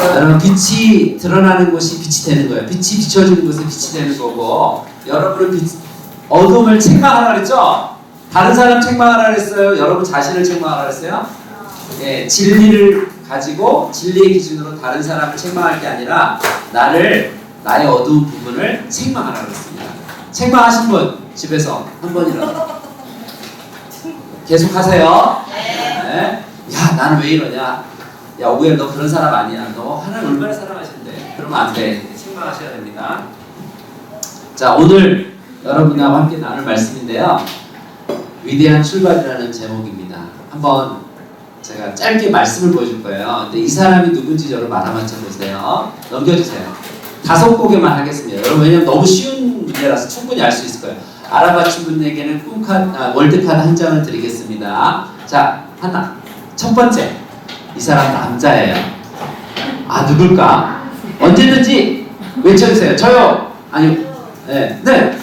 여러분 빛이 드러나는 곳이 빛이 되는 거예요. 빛이 비춰지는 곳에 빛이 되는 거고 여러분은 어둠을 책망하라 그랬죠? 다른 사람 책망하라 그랬어요? 여러분 자신을 책망하라 그랬어요? 예, 진리를 가지고 진리의 기준으로 다른 사람을 책망할 게 아니라 나의 어두운 부분을 책망하라 그랬습니다. 책망하신 분 집에서 한 번이라도 계속 하세요. 네. 야 나는 왜 이러냐? 야 오구야 너 그런 사람 아니야. 너 하나님 얼마나 사랑하시는데 그러면 안 돼. 책망하셔야 됩니다. 자 오늘 여러분과 함께 나눌 말씀인데요. 위대한 출발이라는 제목입니다. 한번 제가 짧게 말씀을 보여줄 거예요. 근데 이 사람이 누군지 여러분 알아맞혀 보세요. 넘겨주세요. 5곡에만 하겠습니다. 여러분 왜냐면 너무 쉬운 문제라서 충분히 알 수 있을 거예요. 알아맞힌 분에게는 월드카드 한 장을 드리겠습니다. 자 하나. 첫 번째 이 사람 남자예요. 아 누굴까? 언제든지 외쳐주세요. 저요. 아니요. 네.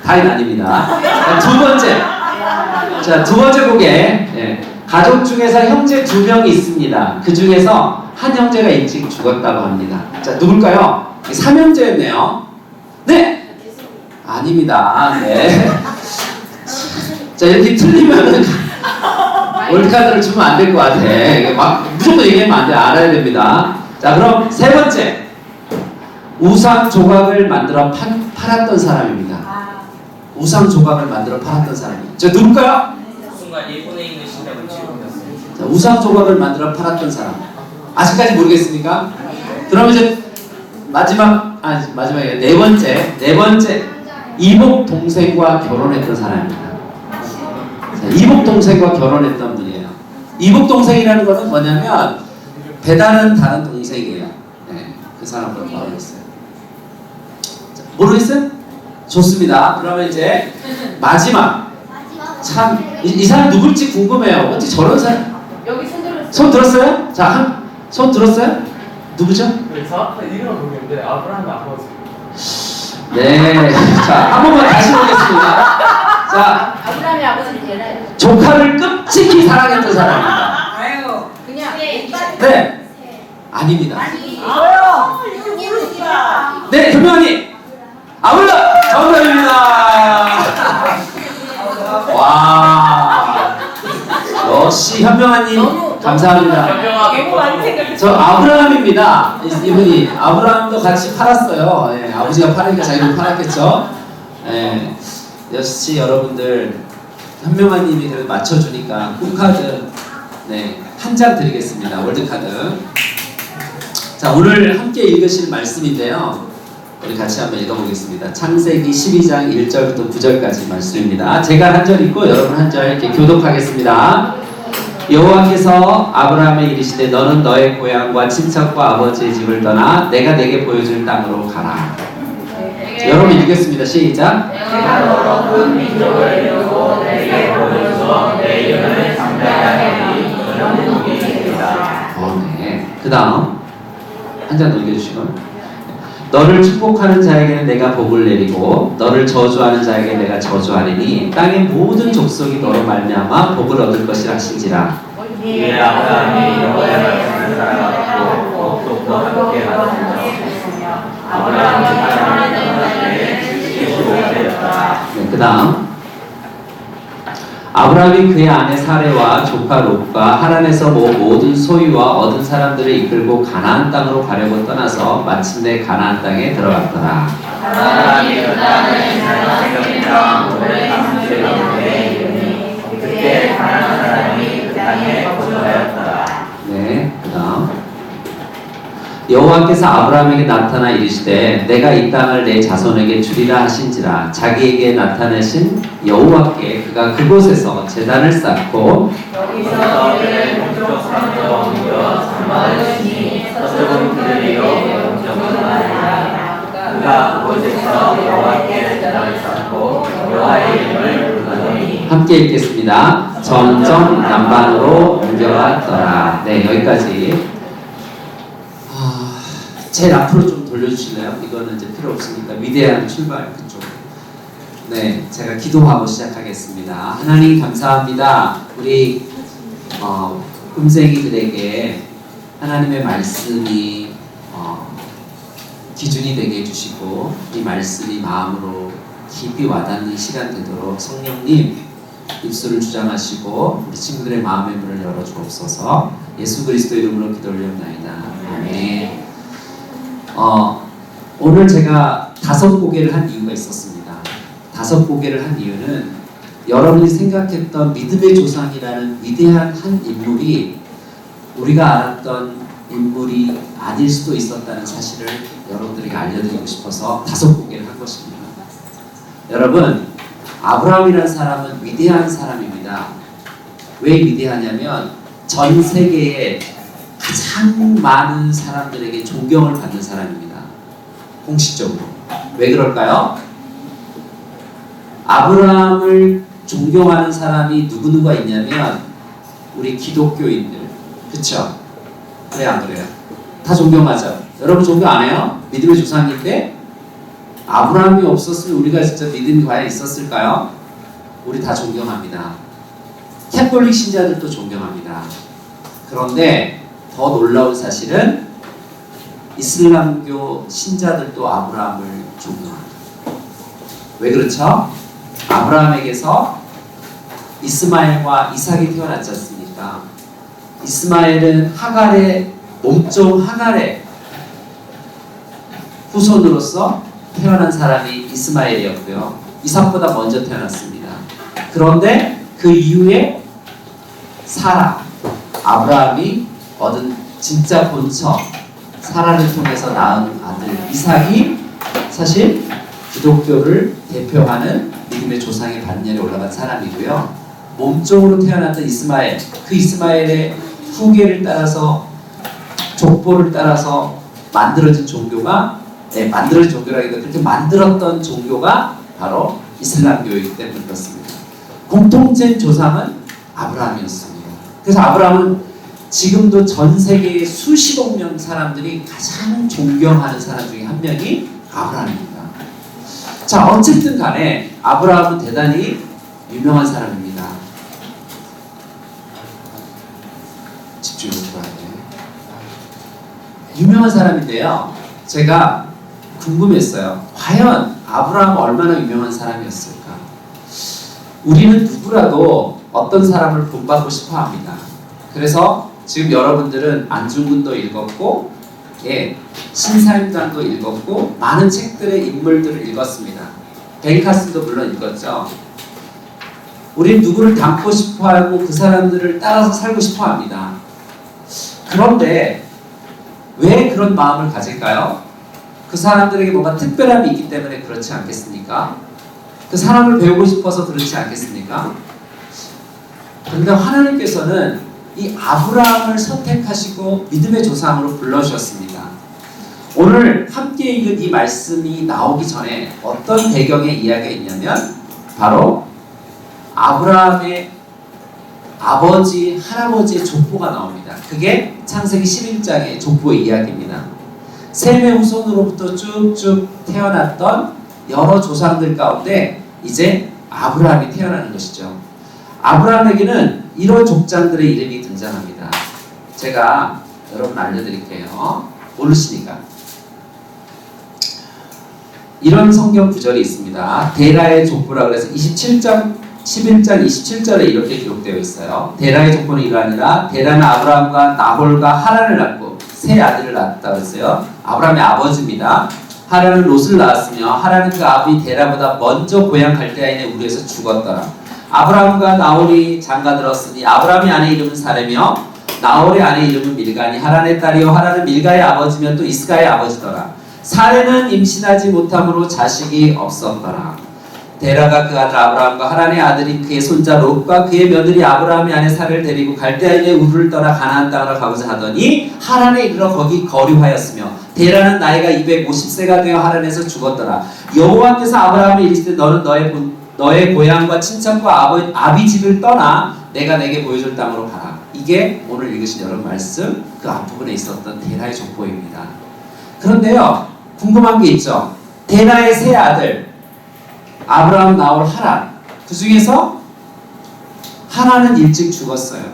다인 아닙니다. 자, 두 번째 곡에 가족 중에서 형제 2명이 있습니다. 그 중에서 한 형제가 일찍 죽었다고 합니다. 자 누굴까요? 3형제였네요. 네. 아닙니다. 네. 자 이렇게 틀리면은 월드카드를 주면 안 될 것 같아. 막 무조건 얘기하면 안 돼. 알아야 됩니다. 자 그럼 세 번째 우상 조각을 만들어 팔았던 사람입니다. 우상 조각을 만들어 팔았던 사람입니다. 자 누굴까요? 순간 일본에 있는 신약을 지우셨어요. 자, 우상 조각을 만들어 팔았던 사람. 아직까지 모르겠습니까? 그럼 이제 마지막에 네 번째 이복 동생과 결혼했던 사람입니다. 자, 이복 동생과 결혼했던 분이에요. 이복 동생이라는 것은 뭐냐면 배다른 다른 동생이에요. 네, 그 사람과 결혼했어요. 자, 모르겠어요? 좋습니다. 그러면 이제 마지막 참 이 사람 누굴지 궁금해요. 어떻게 저런 사람? 여기 손 들었어요. 손 들었어요? 자, 손 들었어요? 누구죠? 정확한 이름은 모르겠는데 아브라함 아버지. 네. 자, 한 번만 다시 보겠습니다. 자, 아브라함의 아버지는 되나요? 조카를 끔찍히 사랑했던 사람입니다. 아유, 그냥 네. 아닙니다. 뭐요? 이거 모르시다. 네, 현명하님. 아울러 정답입니다. 와. 역시 현명하님 감사합니다. 현명하게 많이 저 아브라함입니다. 이분이 아브라함도 같이 팔았어요. 예, 아버지가 팔으니까 자기도 팔았겠죠. 예, 역시 여러분들 현명한님이 그래도 맞춰주니까 꿈카드 한 장 드리겠습니다. 월드카드. 자 오늘 함께 읽으실 말씀인데요. 우리 같이 한번 읽어보겠습니다. 창세기 12장 1절부터 9절까지 말씀입니다. 제가 한 절 읽고 여러분 한 절 이렇게 교독하겠습니다. 여호와께서 아브라함에 이르시되 너는 너의 고향과 친척과 아버지의 집을 떠나 내가 내게 보여줄 땅으로 가라. 자, 여러분 읽겠습니다. 시작. 내가 너로 큰 민족을 이루고 내게 보여줘 내 이름을 장대하게 하리. 너는 복이리라. 네. 그 다음 한 장 넘겨주시고 너를 축복하는 자에게는 내가 복을 내리고 너를 저주하는 자에게 내가 저주하리니 땅의 모든 족속이 너로 말미암아 복을 얻을 것이라 하신지라. 이에 아브라함이 여호와의 말씀을 따라갔고 복도 함께 하였으며 아브라함은 하나님의 떠나기에 75세였다. 네, 그 다음 아브라함이 그의 아내 사레와 조카 롯과 하란에서 모든 소유와 얻은 사람들을 이끌고 가나안 땅으로 가려고 떠나서 마침내 가나안 땅에 들어갔더라. 하나님이 그 땅을 생각했다. 오래 감수의 가운데 이르니 그때 가나안 사람이 그 땅에 거주하였더라. 네, 그 다음 여호와께서 아브라함에게 나타나 이르시되 내가 이 땅을 내 자손에게 주리라 하신지라. 자기에게 나타내신 여호와께 그가 그곳에서 제단을 쌓고 여기서 그를 동쪽 산으로 옮겨 삼아주시니 서쪽은 그들이요 동쪽은 나리라. 그가 그곳에서 여호와께 제단을 쌓고 여호와의 이름을 부르더니 함께 읽겠습니다. 점점 남반으로 옮겨갔더라. 네, 여기까지. 제일 앞으로 좀 돌려주실래요? 이거는 이제 필요 없으니까 위대한 출발 그쪽. 네, 제가 기도하고 시작하겠습니다. 하나님 감사합니다. 우리 꿈생이들에게 하나님의 말씀이 기준이 되게 해주시고 이 말씀이 마음으로 깊이 와닿는 시간 되도록 성령님 입술을 주장하시고 우리 친구들의 마음의 문을 열어주옵소서. 예수 그리스도 이름으로 기도 올려옵나이다. 아멘. 오늘 제가 5고개를 한 이유가 있었습니다. 5고개를 한 이유는 여러분이 생각했던 믿음의 조상이라는 위대한 한 인물이 우리가 알았던 인물이 아닐 수도 있었다는 사실을 여러분들에게 알려드리고 싶어서 5고개를 한 것입니다. 여러분, 아브라함이라는 사람은 위대한 사람입니다. 왜 위대하냐면 전 세계에 가장 많은 사람들에게 존경을 받는 사람입니다. 공식적으로. 왜 그럴까요? 아브라함을 존경하는 사람이 누구누가 있냐면 우리 기독교인들. 그쵸? 그래 안 그래요? 다 존경하죠? 여러분 존경 안 해요? 믿음의 조상인데 아브라함이 없었으면 우리가 진짜 믿음이 과연 있었을까요? 우리 다 존경합니다. 캐톨릭 신자들도 존경합니다. 그런데 더 놀라운 사실은 이슬람교 신자들도 아브라함을 존경합니다. 왜 그렇죠? 아브라함에게서 이스마엘과 이삭이 태어났지 않습니까? 이스마엘은 하갈의 몸종 하갈의 후손으로서 태어난 사람이 이스마엘이었고요. 이삭보다 먼저 태어났습니다. 그런데 그 이후에 사라, 아브라함이 얻은 진짜 본처 사라를 통해서 낳은 아들 이삭이 사실 기독교를 대표하는 믿음의 조상의 반열에 올라간 사람이고요. 몸종으로 태어났던 이스마엘, 그 이스마엘의 후계를 따라서 족보를 따라서 만들어진 종교가 만들어진 종교라기보다 그렇게 만들었던 종교가 바로 이슬람교이기 때문에 그렇습니다. 공통된 조상은 아브라함이었습니다. 그래서 아브라함은 지금도 전 세계의 수십억 명 사람들이 가장 존경하는 사람 중에 한 명이 아브라함입니다. 자, 어쨌든 간에 아브라함은 대단히 유명한 사람입니다. 집중해서 들어야 돼. 유명한 사람인데요. 제가 궁금했어요. 과연 아브라함은 얼마나 유명한 사람이었을까? 우리는 누구라도 어떤 사람을 본받고 싶어 합니다. 그래서 지금 여러분들은 안중근도 읽었고, 신사임당도 읽었고, 많은 책들의 인물들을 읽었습니다. 벤카슨도 물론 읽었죠. 우리는 누구를 닮고 싶어 하고 그 사람들을 따라서 살고 싶어 합니다. 그런데 왜 그런 마음을 가질까요? 그 사람들에게 뭔가 특별함이 있기 때문에 그렇지 않겠습니까? 그 사람을 배우고 싶어서 그렇지 않겠습니까? 그런데 하나님께서는 이 아브라함을 선택하시고 믿음의 조상으로 불러주셨습니다. 오늘 함께 읽은 이 말씀이 나오기 전에 어떤 배경의 이야기가 있냐면 바로 아브라함의 아버지, 할아버지의 족보가 나옵니다. 그게 창세기 11장의 족보의 이야기입니다. 셈의 후손으로부터 쭉쭉 태어났던 여러 조상들 가운데 이제 아브라함이 태어나는 것이죠. 아브라함에게는 이런 족장들의 이름이 등장합니다. 제가 여러분 알려드릴게요. 모르시니까. 이런 성경 구절이 있습니다. 데라의 족보라 그래서 11장 27절에 이렇게 기록되어 있어요. 데라의 족보는 이러하니라. 데라는 아브라함과 나홀과 하란을 낳고 세 아들을 낳았다고 했어요. 아브라함의 아버지입니다. 하란은 롯을 낳았으며 하란은 그 아비 데라보다 먼저 고향 갈대아인의 우리에서 죽었더라. 아브라함과 나홀이 장가들었으니 아브라함의 아내 이름은 사레며 나홀의 아내 이름은 밀가니 하란의 딸이요 하란은 밀가의 아버지며 또 이스가의 아버지더라. 사레는 임신하지 못함으로 자식이 없었더라. 데라가 그 아들 아브라함과 하란의 아들인 그의 손자 롯과 그의 며느리 아브라함의 아내 사레를 데리고 갈대아인의 우르를 떠나 가나안 땅으로 가고자 하더니 하란에 이르러 거기 거류하였으며 데라는 나이가 250세가 되어 하란에서 죽었더라. 여호와께서 아브라함에 이르시되 너는 너의 고향과 친척과 아비 집을 떠나 내가 내게 보여줄 땅으로 가라. 이게 오늘 읽으신 여러분 말씀 그 앞부분에 있었던 데라의 족보입니다. 그런데요, 궁금한 게 있죠. 데라의 세 아들 아브라함, 나홀, 하란. 그 중에서 하란은 일찍 죽었어요.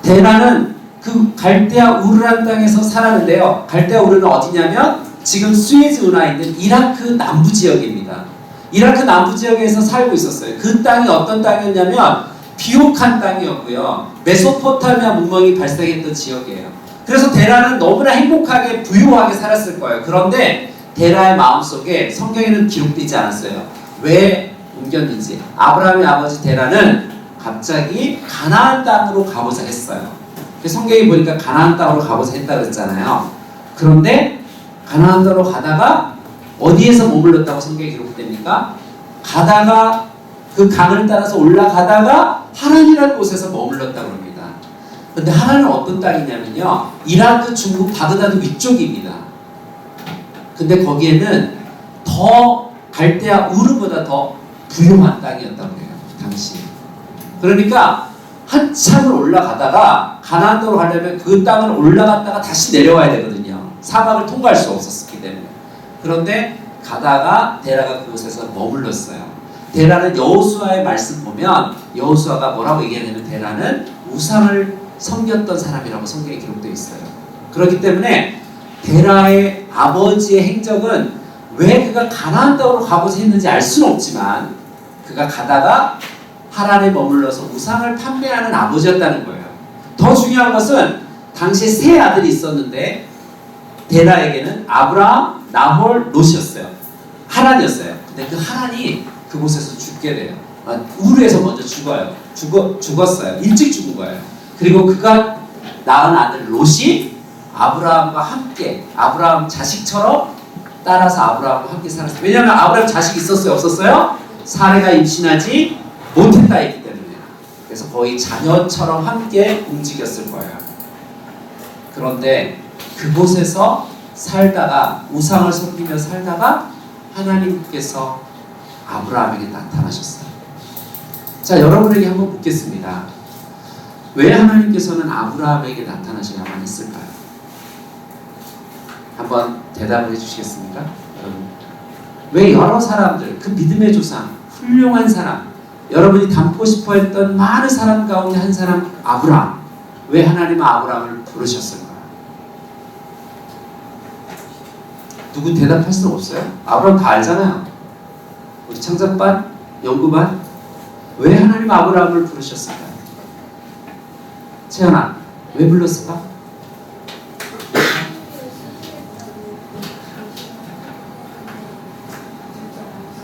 데라는 그 갈대아 우르란 땅에서 살았는데요. 갈대아 우르는 어디냐면 지금 스웨즈 운하에 있는 이라크 남부 지역입니다. 이라크 남부 지역에서 살고 있었어요. 그 땅이 어떤 땅이었냐면 비옥한 땅이었고요. 메소포타미아 문명이 발생했던 지역이에요. 그래서 데라는 너무나 행복하게 부유하게 살았을 거예요. 그런데 데라의 마음속에 성경에는 기록되지 않았어요. 왜 옮겼는지. 아브라함의 아버지 데라는 갑자기 가나안 땅으로 가보자 했어요. 성경에 보니까 가나안 땅으로 가보자 했다고 그랬잖아요. 그런데 가나안 땅으로 가다가 어디에서 머물렀다고 성경에 기록됩니까? 가다가 그 강을 따라서 올라가다가 하란이라는 곳에서 머물렀다고 합니다. 그런데 하란은 어떤 땅이냐면요. 이라크, 중국, 바그다드 위쪽입니다. 근데 거기에는 더 갈대아 우르보다 더 부유한 땅이었다고 해요. 당시. 그러니까 한참을 올라가다가 가나안 땅으로 가려면 그 땅을 올라갔다가 다시 내려와야 되거든요. 사막을 통과할 수 없었기 때문에. 그런데 가다가 데라가 그곳에서 머물렀어요. 데라는 여호수아의 말씀 보면 여호수아가 뭐라고 얘기하냐면 데라는 우상을 섬겼던 사람이라고 성경에 기록되어 있어요. 그렇기 때문에 데라의 아버지의 행적은 왜 그가 가나안 땅으로 가고자 했는지 알 수는 없지만 그가 가다가 하란에 머물러서 우상을 판매하는 아버지였다는 거예요. 더 중요한 것은 당시에 세 아들이 있었는데 데라에게는 아브라함, 나홀, 롯이었어요. 하란이었어요. 근데 그 하란이 그곳에서 죽게 돼요. 우르에서 먼저 죽었어요. 일찍 죽은 거예요. 그리고 그가 낳은 아들 롯이 아브라함과 함께 아브라함 자식처럼 따라서 아브라함과 함께 살았어요. 왜냐하면 아브라함 자식이 있었어요? 없었어요? 사레가 임신하지 못했다 했기 때문에. 그래서 거의 자녀처럼 함께 움직였을 거예요. 그런데 그곳에서 살다가 우상을 섬기며 살다가 하나님께서 아브라함에게 나타나셨어요. 자, 여러분에게 한번 묻겠습니다. 왜 하나님께서는 아브라함에게 나타나셔야만 했을까요? 한번 대답을 해주시겠습니까? 여러분, 왜 여러 사람들, 그 믿음의 조상, 훌륭한 사람, 여러분이 닮고 싶어 했던 많은 사람 가운데 한 사람 아브라함, 왜 하나님은 아브라함을 부르셨을까요? 누구 대답할 수는 없어요? 아브라함 다 알잖아요. 우리 창작반, 연구반, 왜 하나님 아브라함을 부르셨을까요? 채연아, 왜 불렀을까?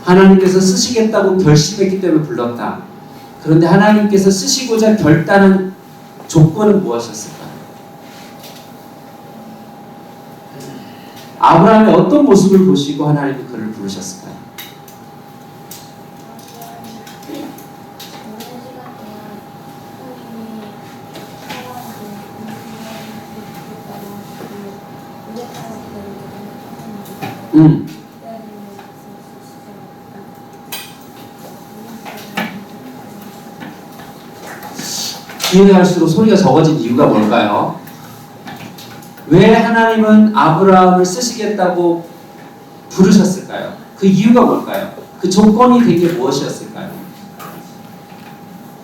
하나님께서 쓰시겠다고 결심했기 때문에 불렀다. 그런데 하나님께서 쓰시고자 결단한 조건은 무엇이었을까요? 아브라함의 어떤 모습을 보시고 하나님이 그를 부르셨을까요? 기회가 갈수록 소리가 적어진 이유가 뭘까요? 왜 하나님은 아브라함을 쓰시겠다고 부르셨을까요? 그 이유가 뭘까요? 그 조건이 된 게 무엇이었을까요?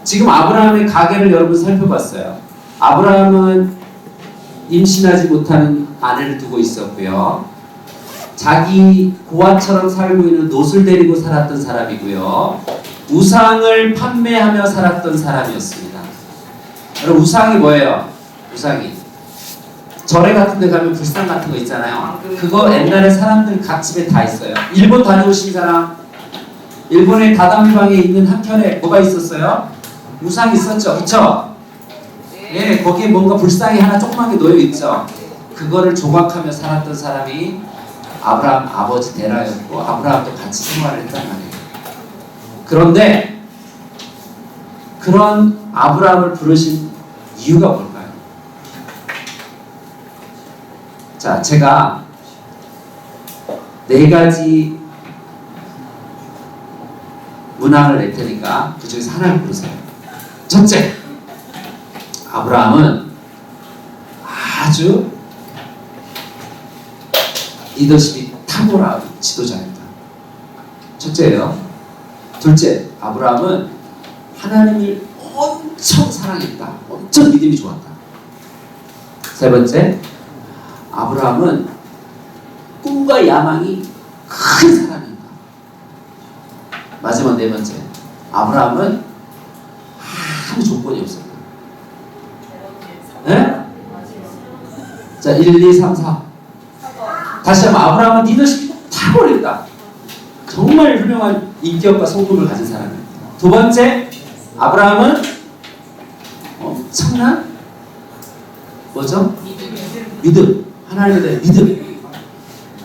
지금 아브라함의 가계를 여러분 살펴봤어요. 아브라함은 임신하지 못하는 아내를 두고 있었고요. 자기 고아처럼 살고 있는 롯을 데리고 살았던 사람이고요. 우상을 판매하며 살았던 사람이었습니다. 여러분, 우상이 뭐예요? 우상이 절에 같은 데 가면 불상 같은 거 있잖아요. 그거 옛날에 사람들 각 집에 다 있어요. 일본 다녀오신 사람, 일본의 다다미방에 있는 한켠에 뭐가 있었어요? 우상이 있었죠. 그쵸? 예, 거기에 뭔가 불상이 하나 조그맣게 놓여있죠. 그거를 조각하며 살았던 사람이 아브라함 아버지 데라였고 아브라함도 같이 생활을 했단 말이에요. 그런데 그런 아브라함을 부르신 이유가 뭘까요? 자, 제가 4가지 문항을 낼 테니까 그 중에서 하나를 고르세요. 첫째, 아브라함은 아주 리더십이 탁월한 지도자입니다. 첫째예요. 둘째, 아브라함은 하나님을 엄청 사랑했다. 엄청 믿음이 좋았다. 세 번째, 아브라함은 꿈과 야망이 큰 사람입니다. 마지막 네 번째, 아브라함은 아무 조건이 없었다. 네? 자, 1, 2, 3, 4. 다시 한번 아브라함은 리더십이 탁월했다. 정말 훌륭한 인격과 성품을 가진 사람입니다. 두 번째, 아브라함은 엄청난 뭐죠? 믿음. 하나님에 대한 믿음.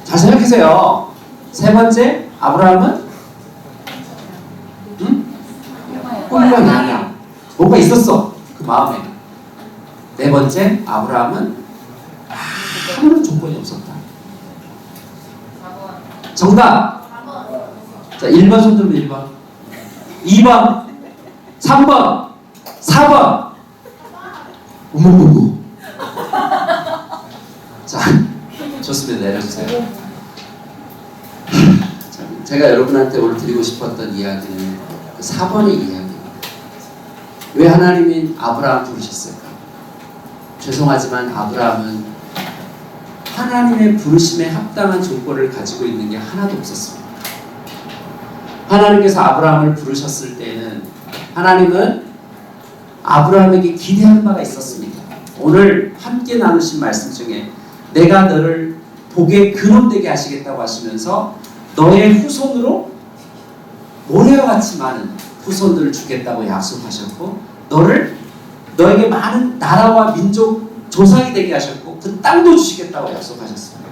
잘 생각하세요. 세 번째, 아브라함은 꿈과 야망. 뭔가 있었어. 그 마음에. 네 번째, 아브라함은 아무런 조건이 없었다. 정답. 자, 1번 손 들면 1번. 2번. 3번. 4번. 어머머머. 자, 좋습니다. 내려주세요. 자, 제가 여러분한테 오늘 드리고 싶었던 이야기는 그 4번의 이야기입니다. 왜 하나님이 아브라함 부르셨을까? 죄송하지만 아브라함은 하나님의 부르심에 합당한 조건을 가지고 있는 게 하나도 없었습니다. 하나님께서 아브라함을 부르셨을 때는 하나님은 아브라함에게 기대한 바가 있었습니다. 오늘 함께 나누신 말씀 중에 내가 너를 복의 근원되게 하시겠다고 하시면서 너의 후손으로 모래와 같이 많은 후손들을 주겠다고 약속하셨고 너에게 많은 나라와 민족 조상이 되게 하셨고 그 땅도 주시겠다고 약속하셨습니다.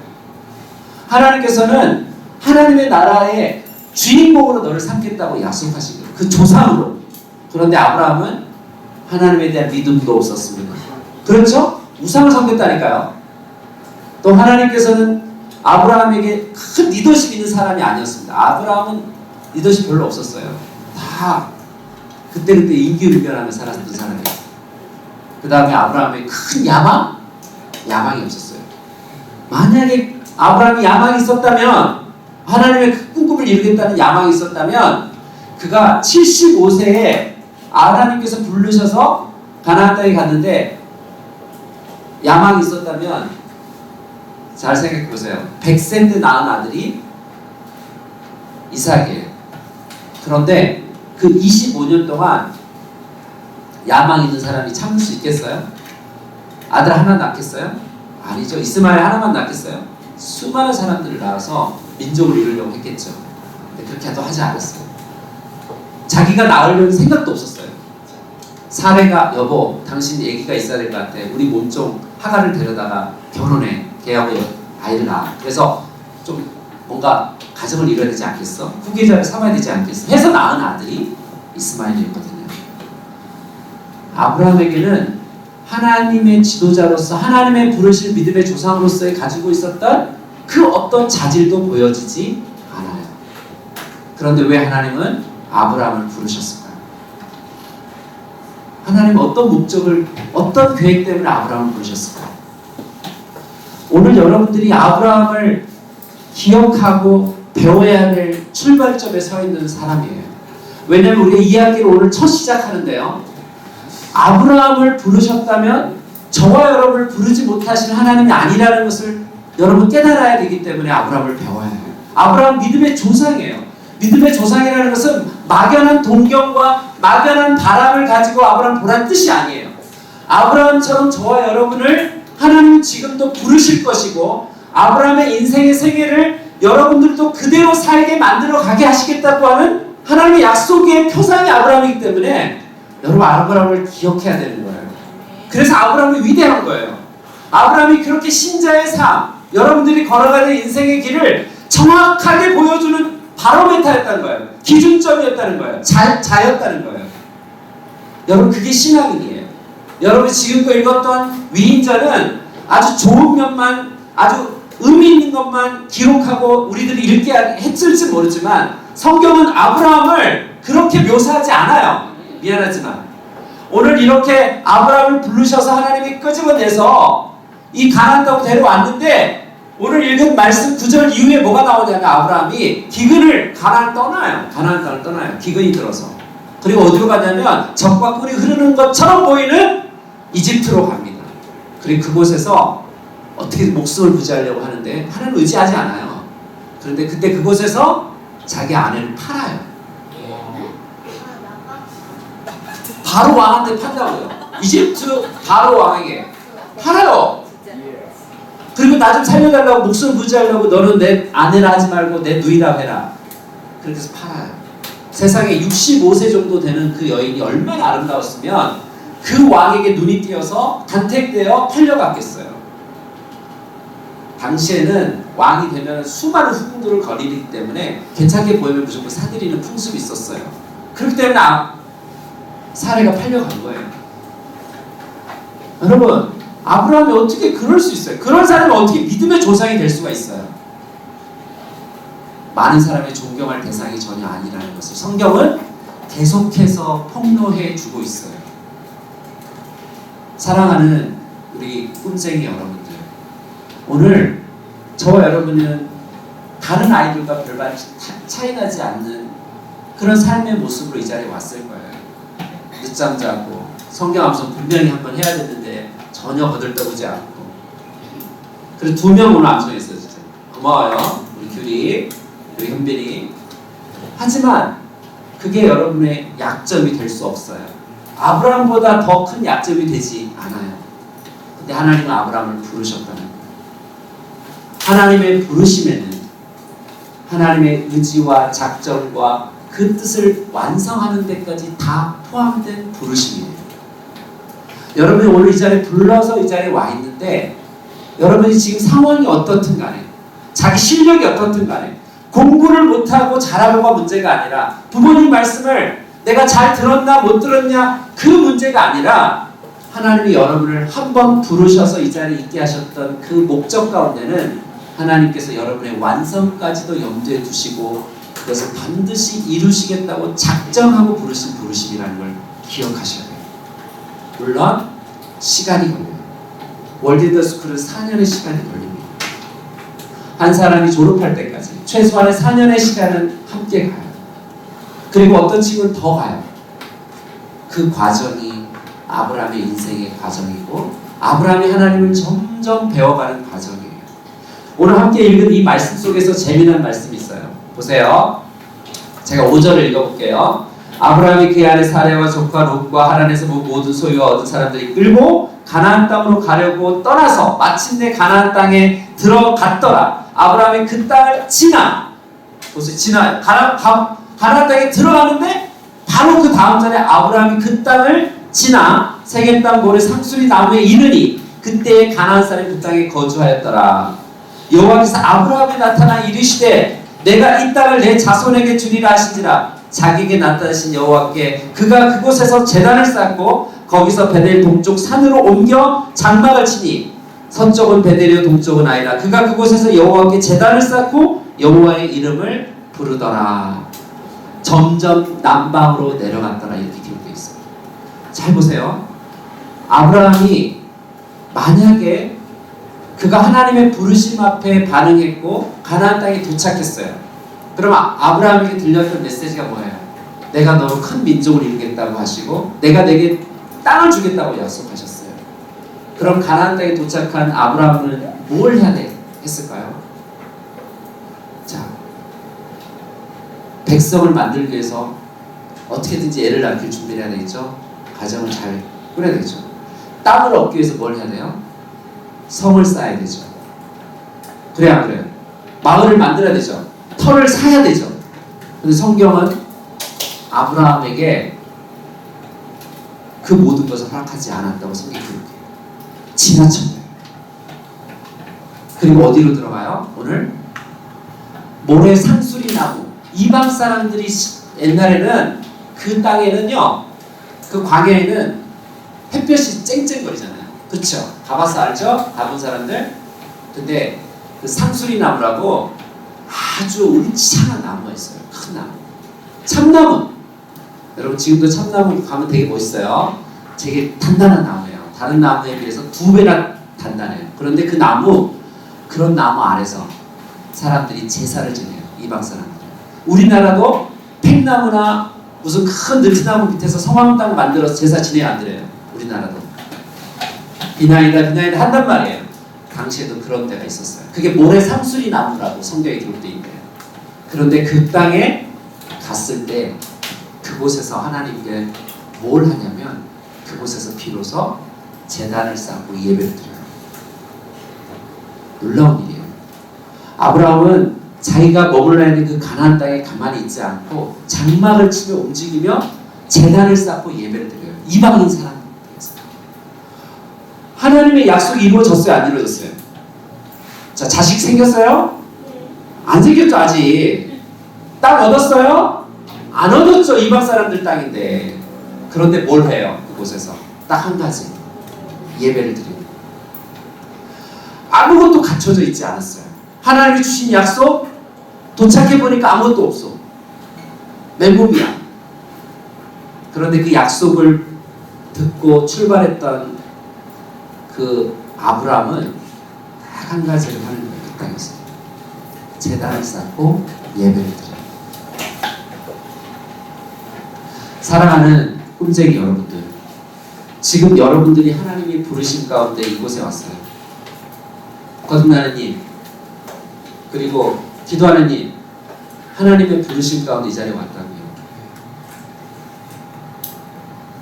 하나님께서는 하나님의 나라의 주인공으로 너를 삼겠다고 약속하신 거예요. 그 조상으로. 그런데 아브라함은 하나님에 대한 믿음도 없었습니다. 그렇죠? 우상을 섬겼다니까요. 또 하나님께서는 아브라함에게 큰 리더십 있는 사람이 아니었습니다. 아브라함은 리더십 별로 없었어요. 다 그때그때 임기응변하며 살았던 사람이에요. 그 다음에 아브라함의 큰 야망이 없었어요. 만약에 아브라함이 야망이 있었다면, 하나님의 큰 꿈을 이루겠다는 야망이 있었다면, 그가 75세에 하나님께서 부르셔서 가나안 땅에 갔는데 야망이 있었다면, 잘 생각해 보세요. 100세 때 낳은 아들이 이삭이에요. 그런데 그 25년 동안 야망 있는 사람이 참을 수 있겠어요? 아들 하나 낳겠어요? 아니죠. 이스마엘 하나만 낳겠어요? 수많은 사람들을 낳아서 민족을 이루려고 했겠죠. 근데 그렇게도 하지 않았어요. 자기가 낳으려는 생각도 없었어요. 사례가 여보, 당신 애기가 있어야 될 것 같아. 우리 몸종 하가를 데려다가 결혼해. 걔하고 아이를 낳아. 그래서 좀 뭔가 가정을 이뤄야 되지 않겠어? 후계자를 삼아야 되지 않겠어? 해서 낳은 아들이 이스마엘이었거든요. 아브라함에게는 하나님의 지도자로서 하나님의 부르실 믿음의 조상으로서의 가지고 있었던 그 어떤 자질도 보여지지 않아요. 그런데 왜 하나님은 아브라함을 부르셨을까요? 하나님은 어떤 목적을, 어떤 계획 때문에 아브라함을 부르셨을까요? 오늘 여러분들이 아브라함을 기억하고 배워야 될 출발점에 서 있는 사람이에요. 왜냐하면 우리가 이야기를 오늘 첫 시작하는데요. 아브라함을 부르셨다면 저와 여러분을 부르지 못하신 하나님이 아니라는 것을 여러분 깨달아야 되기 때문에 아브라함을 배워야 해요. 아브라함 믿음의 조상이에요. 믿음의 조상이라는 것은 막연한 동경과 막연한 바람을 가지고 아브라함 보란 뜻이 아니에요. 아브라함처럼 저와 여러분을 하나님은 지금도 부르실 것이고 아브라함의 인생의 세계를 여러분들도 그대로 살게 만들어 가게 하시겠다고 하는 하나님의 약속의 표상이 아브라함이기 때문에 여러분 아브라함을 기억해야 되는 거예요. 그래서 아브라함이 위대한 거예요. 아브라함이 그렇게 신자의 삶, 여러분들이 걸어가는 인생의 길을 정확하게 보여주는 바로메타였다는 거예요. 기준점이었다는 거예요. 자였다는 거예요. 여러분 그게 신앙인이에요. 여러분이 지금껏 읽었던 위인전은 아주 좋은 면만, 아주 의미 있는 것만 기록하고 우리들이 읽게 했을지 모르지만 성경은 아브라함을 그렇게 묘사하지 않아요. 미안하지만 오늘 이렇게 아브라함을 부르셔서 하나님이 끄집어내서 이 가나안 땅으로 데려왔는데 오늘 읽은 말씀 9절 이후에 뭐가 나오냐면 아브라함이 기근을 가나안 땅을 떠나요. 기근이 들어서. 그리고 어디로 가냐면 적과 꿀이 흐르는 것처럼 보이는 이집트로 갑니다. 그리고 그곳에서 어떻게 목숨을 부지하려고 하는데 하나님 의지하지 않아요. 그런데 그때 그곳에서 자기 아내를 팔아요. 바로 왕한테 판다고요. 이집트 바로 왕에게 팔아요. 그리고 나 좀 살려달라고 목숨을 부지하려고 너는 내 아내라 하지 말고 내 누이라 해라. 그렇게 해서 팔아요. 세상에 65세 정도 되는 그 여인이 얼마나 아름다웠으면 그 왕에게 눈이 띄어서 간택되어 팔려갔겠어요. 당시에는 왕이 되면 수많은 후궁들을 거리기 때문에 괜찮게 보이면 무조건 사들이는 풍습이 있었어요. 그렇기 때문에 사례가 팔려간 거예요. 여러분, 아브라함이 어떻게 그럴 수 있어요? 그런 사람이 어떻게 믿음의 조상이 될 수가 있어요? 많은 사람이 존경할 대상이 전혀 아니라는 것을 성경은 계속해서 폭로해 주고 있어요. 사랑하는 우리 꿈쟁이 여러분들, 오늘 저와 여러분은 다른 아이들과 별반 차이 나지 않는 그런 삶의 모습으로 이 자리에 왔을 거예요. 늦잠 자고 성경 암송 분명히 한번 해야 되는데 전혀 거들떠보지 않고. 그리고 2명 오늘 암송했어요. 진짜 고마워요. 우리 규리, 우리 현빈이. 하지만 그게 여러분의 약점이 될 수 없어요. 아브라함보다 더 큰 약점이 되지 않아요. 근데 하나님은 아브라함을 부르셨다는 거예요. 하나님의 부르심에는 하나님의 의지와 작정과 그 뜻을 완성하는 데까지 다 포함된 부르심이에요. 여러분이 오늘 이 자리에 불러서 이 자리에 와 있는데, 여러분이 지금 상황이 어떻든 간에, 자기 실력이 어떻든 간에, 공부를 못하고 잘하고가 문제가 아니라, 부모님 말씀을 내가 잘 들었나 못 들었냐 그 문제가 아니라, 하나님이 여러분을 한번 부르셔서 이 자리에 있게 하셨던 그 목적 가운데는 하나님께서 여러분의 완성까지도 염두에 두시고 그것을 반드시 이루시겠다고 작정하고 부르신 부르심이라는 걸 기억하셔야 돼요. 물론 시간이 걸려요. 월드더 스쿨은 4년의 시간이 걸립니다. 한 사람이 졸업할 때까지 최소한의 4년의 시간은 함께 가요. 그리고 어떤 친구는 더 가요. 그 과정이 아브라함의 인생의 과정이고, 아브라함이 하나님을 점점 배워가는 과정이에요. 오늘 함께 읽은 이 말씀 속에서 재미난 말씀이 있어요. 보세요. 제가 5절을 읽어볼게요. 아브라함이 그의 아내 사레와 조카 롯과 하란에서 모든 소유와 얻은 사람들이 끌고 가나안 땅으로 가려고 떠나서 마침내 가나안 땅에 들어갔더라. 아브라함이 그 땅을 지나, 보세요. 지나 가나안 땅에 들어가는데 바로 그 다음 절에 아브라함이 그 땅을 지나 세겜 땅 모래 상수리 나무에 이르니 그때에 가나안 사람이 그 땅에 거주하였더라. 여호와께서 아브라함에 나타나 이르시되 내가 이 땅을 내 자손에게 주리라 하신지라. 자기에게 나타나신 여호와께 그가 그곳에서 제단을 쌓고 거기서 베델 동쪽 산으로 옮겨 장막을 치니 서쪽은 베델이요 동쪽은 아이라. 그가 그곳에서 여호와께 제단을 쌓고 여호와의 이름을 부르더라. 점점 남방으로 내려갔더라. 이렇게 기록되어 있어요. 잘 보세요. 아브라함이 만약에 그가 하나님의 부르심 앞에 반응했고 가나안 땅에 도착했어요. 그럼 아브라함에게 들렸던 메시지가 뭐예요? 내가 너로 큰 민족을 이루겠다고 하시고 내가 내게 땅을 주겠다고 약속하셨어요. 그럼 가나안 땅에 도착한 아브라함은 뭘 해야 했을까요? 자, 백성을 만들기 위해서 어떻게든지 애를 낳길 준비를 해야 되겠죠. 가정을 잘 꾸려야 되겠죠. 땅을 얻기 위해서 뭘 해야 돼요? 성을 쌓아야 되죠. 그래야 안 그래요? 마을을 만들어야 되죠. 터를 사야 되죠. 근데 성경은 아브라함에게 그 모든 것을 허락하지 않았다고 성경이 기록해요. 지나쳤어요. 그리고 어디로 들어가요? 오늘 모래 상수리 나무. 이방 사람들이 옛날에는 그 땅에는요, 그 광야에는 햇볕이 쨍쨍거리잖아요. 그렇죠? 가봐서 알죠? 가본 사람들. 근데 그 상수리 나무라고 아주 울창한 나무가 있어요. 큰 나무. 참나무. 여러분 지금도 참나무 가면 되게 멋있어요. 되게 단단한 나무예요. 다른 나무에 비해서 2배나 단단해요. 그런데 그 나무, 그런 나무 아래서 사람들이 제사를 지내요. 이방 사람들. 우리나라도 팽나무나 무슨 큰 느티나무 밑에서 성황당 만들어서 제사 지내야 안 그래요? 우리나라도. 비나이다 한단 말이에요. 당시에도 그런 때가 있었어요. 그게 모래 상수리 나무라고 성경에 기록되어 있대요. 그런데 그 땅에 갔을 때 그곳에서 하나님께 뭘 하냐면 그곳에서 비로소 제단을 쌓고 예배를 드려요. 놀라운 일이에요. 아브라함은 자기가 머물러야 하는 그 가나안 땅에 가만히 있지 않고 장막을 치며 움직이며 제단을 쌓고 예배를 드려요. 이방인 사람에서. 하나님의 약속이 이루어졌어요? 안 이루어졌어요? 자, 자식 생겼어요? 안 생겼죠 아직. 땅 얻었어요? 안 얻었죠. 이방 사람들 땅인데. 그런데 뭘 해요? 그곳에서 딱 한 가지, 예배를 드립니다. 아무것도 갖춰져 있지 않았어요. 하나님이 주신 약속 도착해보니까 아무것도 없어. 맨몸이야. 그런데 그 약속을 듣고 출발했던 그 아브라함은 딱 한 가지를 하는 거예요. 그 땅에서 제단을 쌓고 예배를 드려요. 사랑하는 꿈쟁이 여러분들, 지금 여러분들이 하나님이 부르신 가운데 이곳에 왔어요. 거듭나는 님, 그리고 기도하는 님, 하나님의 부르심 가운데 이 자리에 왔다고요.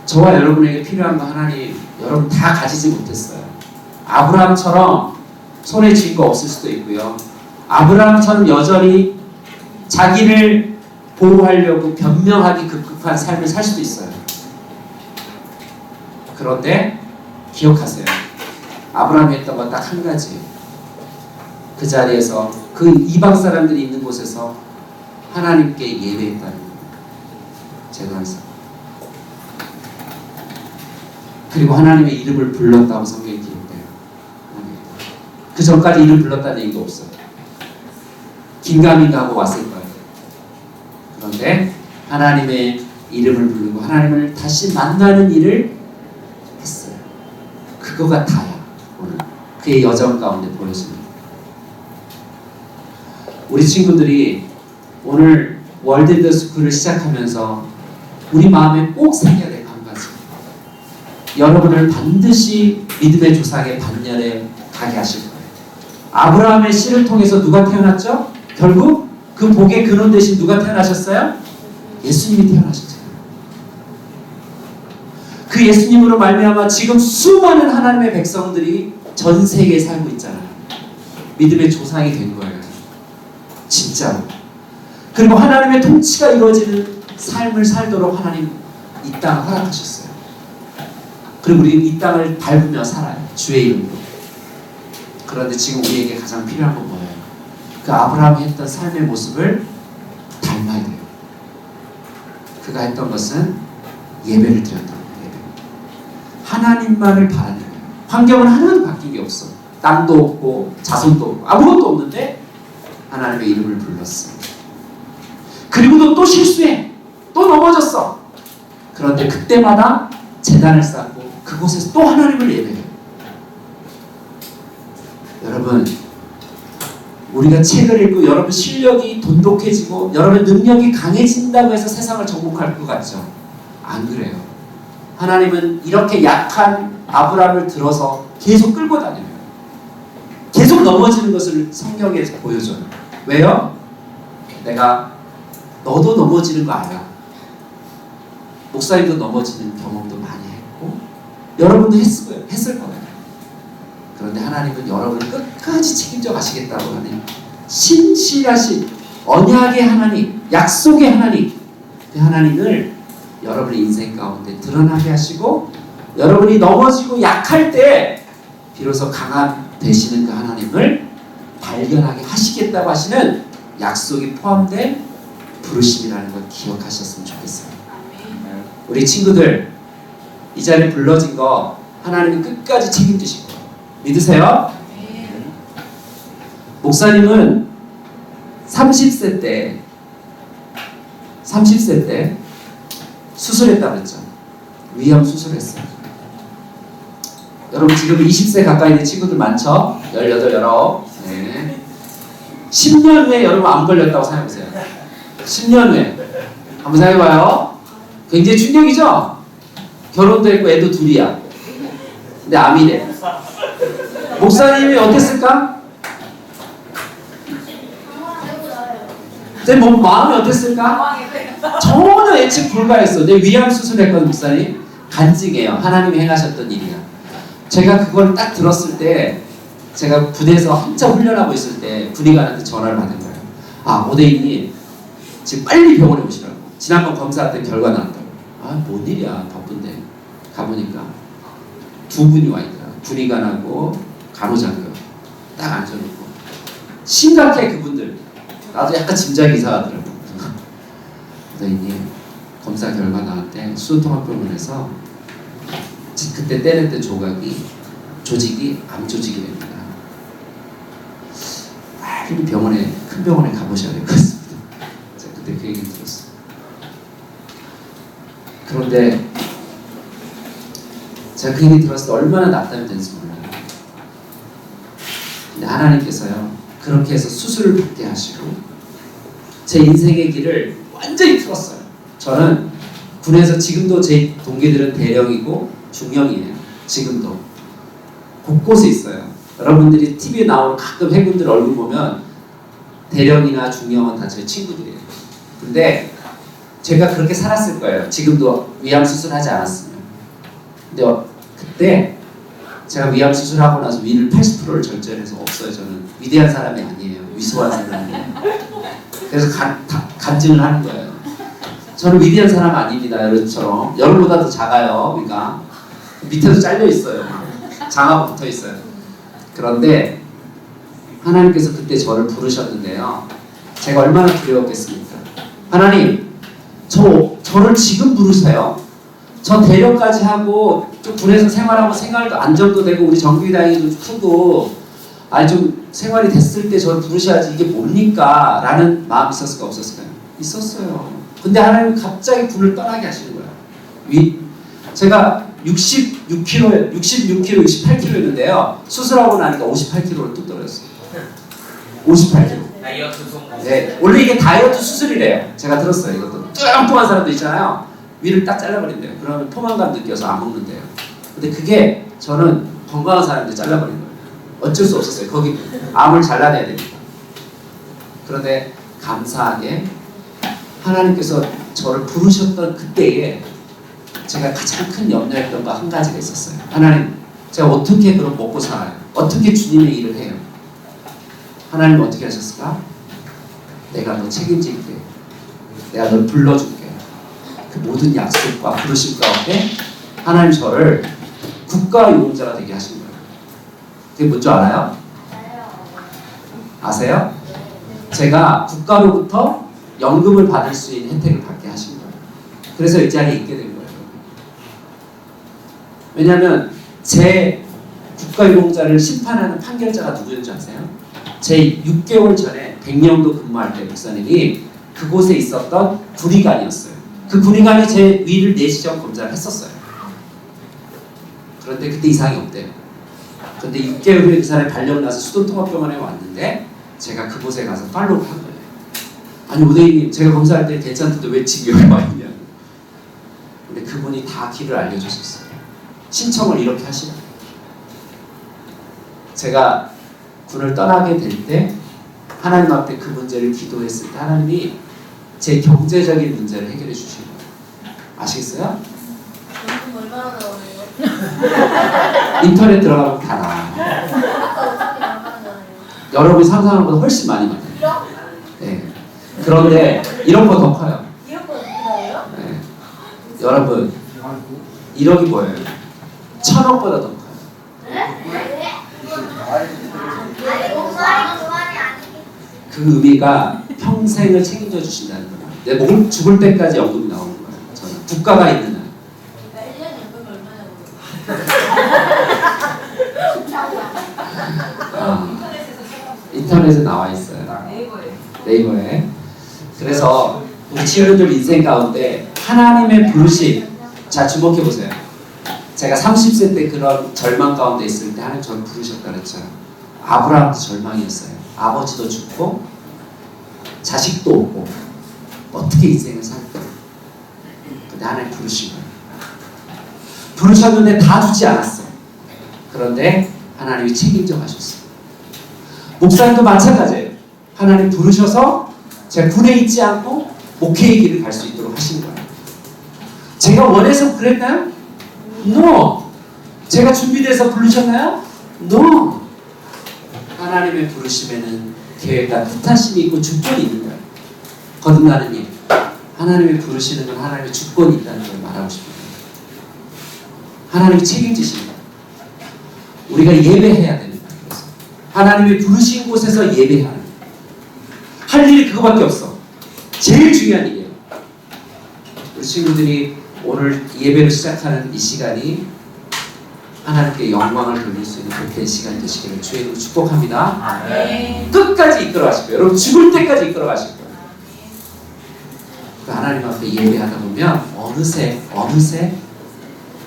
저와 여러분에게 필요한 거 하나님, 여러분 다 가지지 못했어요. 아브라함처럼 손에 쥔 거 없을 수도 있고요. 아브라함처럼 여전히 자기를 보호하려고 변명하기 급급한 삶을 살 수도 있어요. 그런데 기억하세요. 아브라함이 했던 건 딱 한 가지예요. 그 자리에서 그 이방 사람들이 있는 곳에서 하나님께 예배했다는 거예요. 제단에서. 그리고 하나님의 이름을 불렀다고 성경에 기록돼요. 그 전까지 이름 불렀다는 얘기가 없어요. 긴가민가 하고 왔을 거예요. 그런데 하나님의 이름을 부르고 하나님을 다시 만나는 일을 했어요. 그거가 다야. 오늘 그의 여정 가운데 보여집니다. 우리 친구들이 오늘 월드드 스쿨을 시작하면서 우리 마음에 꼭 생겨야 될 한 가지, 여러분을 반드시 믿음의 조상의 반열에 가게 하실 거예요. 아브라함의 씨를 통해서 누가 태어났죠? 결국 그 복의 근원 대신 누가 태어나셨어요? 예수님이 태어나셨잖아요. 그 예수님으로 말미암아 지금 수많은 하나님의 백성들이 전 세계에 살고 있잖아요. 믿음의 조상이 된 거예요. 진짜로. 그리고 하나님의 통치가 이루어지는 삶을 살도록 하나님 이 땅을 허락하셨어요. 그리고 우리 이 땅을 밟으며 살아요. 주의 이름으로. 그런데 지금 우리에게 가장 필요한 건 뭐예요? 그 아브라함이 했던 삶의 모습을 닮아야 돼요. 그가 했던 것은 예배를 드렸던 거예요. 예배. 하나님만을 바라는 거예요. 환경은 하나도 바뀐 게 없어. 땅도 없고 자손도 없고 아무것도 없는데 하나님의 이름을 불렀어. 그리고도 또 실수해. 또 넘어졌어. 그런데 그때마다 제단을 쌓고 그곳에서 또 하나님을 예배해요. 여러분, 우리가 책을 읽고 여러분 실력이 돈독해지고 여러분 능력이 강해진다고 해서 세상을 정복할 것 같죠? 안 그래요. 하나님은 이렇게 약한 아브라함을 들어서 계속 끌고 다녀요. 계속 넘어지는 것을 성경에서 보여줘요. 왜요? 내가 너도 넘어지는 거 알아. 목사님도 넘어지는 경험도 많이 했고 여러분도 했을 거예요. 그런데 하나님은 여러분을 끝까지 책임져 가시겠다고 하는 신실하신 언약의 하나님, 약속의 하나님, 그 하나님을 여러분의 인생 가운데 드러나게 하시고 여러분이 넘어지고 약할 때 비로소 강한 되시는 그 하나님을 발견하게 하시겠다고 하시는 약속이 포함된 부르심이라는 걸 기억하셨으면 좋겠어요. 우리 친구들, 이 자리에 불러진 거 하나님이 끝까지 책임지실 거예요. 믿으세요? 목사님은 30세 때 수술했다고 했죠. 위암 수술했어요. 여러분 지금 20세 가까이 된 친구들 많죠? 18, 19. 네. 10년 후에 여러분 안 걸렸다고 생각해보세요. 10년 후에. 한번 생각해봐요. 굉장히 충격이죠? 결혼도 했고 애도 둘이야. 근데 암이래. 목사님이 어땠을까? 내 몸 마음이 어땠을까? 전혀 예측 불가했어. 내 위암 수술했거든 목사님. 간증이에요. 하나님이 행하셨던 일이야. 제가 그걸 딱 들었을 때 제가 부대에서 한참 훈련하고 있을 때 군의관한테 전화를 받은 거예요. 아, 오대인이 지금 빨리 병원에 오시라고. 지난번 검사 때 결과 나왔다고. 아, 뭔 일이야. 바쁜데. 가보니까 두 분이 와 있더라. 군의관하고 간호장교 딱 앉아놓고 심각해 그분들. 나도 약간 짐작이 이상하더라고. 오대인님 검사 결과 나왔대. 수원통합병원에서 그때 때렸던 조직이 암 조직이 됩니다. 빨리 병원에 큰 병원에 가보셔야 될 것 같습니다. 제가 그때 그 얘기를 들었어요. 그런데 제가 그 얘기 들었을 때 얼마나 낙담이 됐는지 몰라요. 근데 하나님께서요 그렇게 해서 수술을 받게 하시고 제 인생의 길을 완전히 풀었어요. 저는 군에서 지금도 제 동기들은 대령이고 중령이에요. 지금도 곳곳에 있어요. 여러분들이 TV에 나오는 가끔 해군들 얼굴 보면 대령이나 중령은 다 제 친구들이에요. 근데 제가 그렇게 살았을 거예요. 지금도 위암 수술하지 않았으면. 근데 그때 제가 위암 수술하고 나서 위를 80%를 절제해서 없어요. 저는 위대한 사람이 아니에요. 위소한 사람이에요. 그래서 간증을 하는 거예요. 저는 위대한 사람 아닙니다. 여러분처럼. 여러분보다 더 작아요. 위가. 밑에도 잘려 있어요. 장하고 붙어 있어요. 그런데 하나님께서 그때 저를 부르셨는데요. 제가 얼마나 두려웠겠습니까? 하나님, 저를 지금 부르세요. 저 대령까지 하고 좀 군에서 생활하고 생활도 안정도 되고 우리 정규단위도 크고 좀 생활이 됐을 때 저를 부르셔야지 이게 뭡니까? 라는 마음이 있었을까 없었을까요? 있었어요. 근데 하나님 갑자기 군을 떠나게 하시는 거예요. 제가 66kg, 68kg였는데요. 수술하고 나니까 58kg를 뚝 떨어졌어요. 58kg. 다이어트 성공. 네, 원래 이게 다이어트 수술이래요. 제가 들었어요. 이것도 뚱뚱한 사람도 있잖아요. 위를 딱 잘라버린대요. 그러면 포만감 느껴서 안 먹는데요. 근데 그게 저는 건강한 사람인데 잘라버린 거예요. 어쩔 수 없었어요. 거기 암을 잘라내야 되니까. 그런데 감사하게 하나님께서 저를 부르셨던 그때에 제가 가장 큰 염려했던 거 한 가지가 있었어요. 하나님, 제가 어떻게 그럼 먹고 살아요? 어떻게 주님의 일을 해요? 하나님 어떻게 하셨을까? 내가 너 책임질게. 내가 널 불러줄게. 그 모든 약속과 부르심 가운데 하나님 저를 국가유공자가 되게 하신 거예요. 그게 뭔지 알아요? 아세요? 제가 국가로부터 연금을 받을 수 있는 혜택을 받게 하신 거예요. 그래서 이 자리에 있게 된 거예요. 왜냐하면 제 국가유공자를 심판하는 판결자가 누구였는지 아세요? 제 6개월 전에 백령도 근무할 때 목사님이 그곳에 있었던 군의관이었어요. 그 군의관이 제 위를 내시경 검사를 했었어요. 그런데 그때 이상이 없대요. 그런데 6개월 후에 그 사람이 발령 나서 수도통합병원에 왔는데 제가 그곳에 가서 팔로우를 한 거예요. 아니 오대인님 제가 검사할 때 괜찮던데 왜 지금 여기 와 있냐. 근데 그분이 다 길을 알려주셨어요. 신청을 이렇게 하시라. 제가 군을 떠나게 될 때 하나님 앞에 그 문제를 기도했을 때 하나님이 제 경제적인 문제를 해결해 주신 거예요. 아시겠어요? 돈좀 얼마나 나오네요? 인터넷 들어가면 다 나와요. 어차피 나가잖아요. 여러분이 상상하는 것보다 훨씬 많이 받아요. 네. 그런데 이런 거 더 커요. 이런 거 어떻게 나와요? 네. 여러분 1억이 뭐예요? 1000억보다 더 커요. 그 의미가 평생을 책임져 주신다는 거예요. 내 몸 죽을 때까지 연금이 나오는 거예요. 저는 국가가 있는 한. 1년 연금이 얼마나 인터넷에 나와 있어요. 네이버에. 그래서 우리 친구들 인생 가운데 하나님의 부르심. 자 주목해 보세요. 제가 30세 때 그런 절망 가운데 있을 때 하나님 저를 부르셨다 그랬죠. 아브라함도 절망이었어요. 아버지도 죽고 자식도 없고 어떻게 인생을 살까? 근데 하나님 부르신 거예요. 부르셨는데 다 주지 않았어요. 그런데 하나님이 책임져 가셨어요. 목사님도 마찬가지예요. 하나님 부르셔서 제가 군에 있지 않고 목회의 길을 갈 수 있도록 하신 거예요. 제가 원해서 그랬나요? No. 제가 준비돼서 부르셨나요? No. 하나님의 부르심에는 계획과 뜻하심이 있고 주권이 있는 거예요. 거듭나는 일. 하나님의 부르시는 건 하나님의 주권이 있다는 걸 말하고 싶습니다. 하나님이 책임지십니다. 우리가 예배해야 됩니다. 그래서 하나님이 부르신 곳에서 예배하는 할 일이 그거밖에 없어. 제일 중요한 일이에요. 우리 친구들이 오늘 예배를 시작하는 이 시간이 하나님께 영광을 돌릴 수 있는 복된 시간이 되시기를 주의 이름으로 축복합니다. 끝까지 이끌어 가실 거예요. 여러분 죽을 때까지 이끌어 가실 거예요. 그 하나님 앞에 예배하다 보면 어느새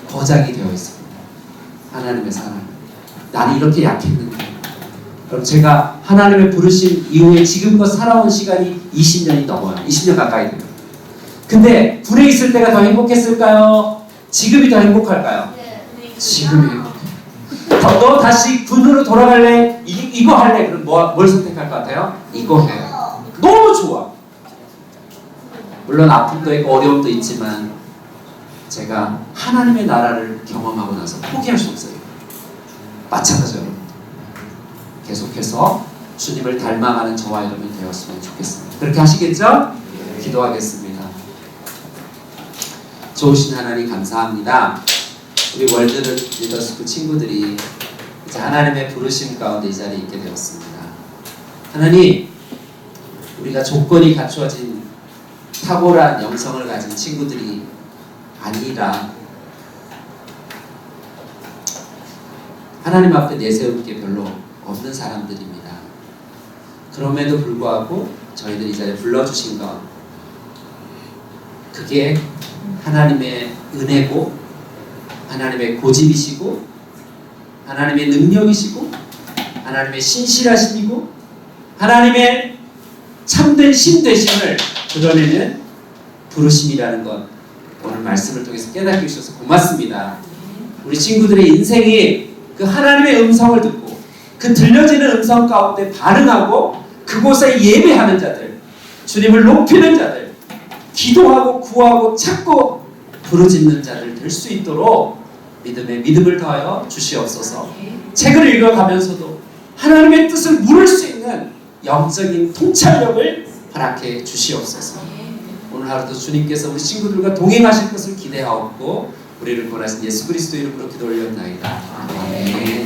거장이 되어 있습니다. 하나님의 사랑. 나는 이렇게 약했는데. 여러분 제가 하나님의 부르심 이후에 지금껏 살아온 시간이 20년이 넘어요. 20년 가까이 돼요. 근데 군에 있을 때가 더 행복했을까요? 지금이 더 행복할까요? 지금이 행복해. 너 다시 군으로 돌아갈래? 이거 할래? 그럼 뭘 선택할 것 같아요? 이거 해요. 너무 좋아. 물론 아픔도 있고 어려움도 있지만 제가 하나님의 나라를 경험하고 나서 포기할 수 없어요. 마찬가지로 여러분. 계속해서 주님을 닮아가는 저와 여러분이 되었으면 좋겠습니다. 그렇게 하시겠죠? 기도하겠습니다. 좋으신 하나님 감사합니다. 우리 월드 리더스쿨 친구들이 이제 하나님의 부르심 가운데 이 자리에 있게 되었습니다. 하나님, 우리가 조건이 갖추어진 탁월한 영성을 가진 친구들이 아니라 하나님 앞에 내세울 게 별로 없는 사람들입니다. 그럼에도 불구하고 저희들 이 자리에 불러주신 것, 그게 하나님의 은혜고 하나님의 고집이시고 하나님의 능력이시고 하나님의 신실하심이고 하나님의 참된 신되심을 드러내는 부르심이라는 것, 오늘 말씀을 통해서 깨닫게 해주셔서 고맙습니다. 우리 친구들의 인생이 그 하나님의 음성을 듣고 그 들려지는 음성 가운데 반응하고 그곳에 예배하는 자들, 주님을 높이는 자들, 기도하고 구하고 찾고 부르짖는 자들 될 수 있도록 믿음을 더하여 주시옵소서. 책을 읽어가면서도 하나님의 뜻을 물을 수 있는 영적인 통찰력을 허락해 주시옵소서. 오늘 하루도 주님께서 우리 친구들과 동행하실 것을 기대하옵고 우리를 구원하신 예수 그리스도 이름으로 기도 올렸나이다. 아멘.